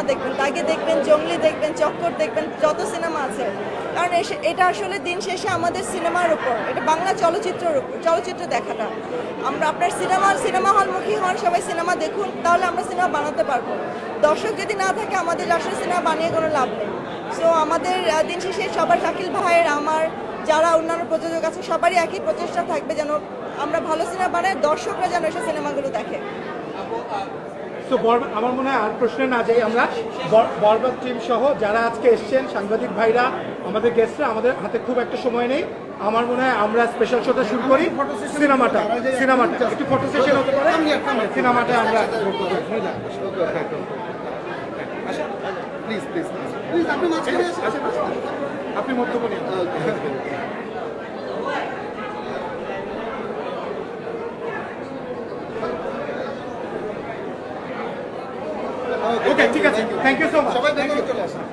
Cinema দেখবেন, তাকে দেখবেন, জঙ্গলি দেখবেন, চক্কর দেখবেন, যত সিনেমা আছে। কারণ এটা আসলে দিন শেষে আমাদের সিনেমার উপর, এটা বাংলা চলচ্চিত্রের উপর, চলচ্চিত্র দেখাটা। আপনার সিনেমা হলমুখী হন, সবাই সিনেমা দেখুন, তাহলে আমরা সিনেমা বানাতে পারবো। দর্শক যদি না থাকে আমাদের আসলে সিনেমা বানিয়ে কোনো লাভ নেই। সো আমাদের দিন শেষে সবার, শাকিল ভাইয়ের, আমার, যারা অন্যান্য প্রযোজক আছে, সবারই একই প্রচেষ্টা থাকবে যেন আমরা ভালো সিনেমা বানাই, দর্শকরা যেন এসে সিনেমাগুলো দেখে। তো আমার মনে হয় আর প্রশ্নে না যাই, আমরা বরবাদ টিম সহ যারা আজকে এসছেন, সাংবাদিক ভাইরা, আমাদের গেস্টরা, আমাদের হাতে খুব একটা সময় নেই। আমার মনে হয় আমরা স্পেশাল শোটা শুরু করি। সিনেমাটা একটু ফটো সেশন হতে পারে, সিনেমাটা আমরা আপনি মধ্যমণি। ওকে, ঠিক আছে, থ্যাংক ইউ সো মাচ। সবাই চলে আসেন।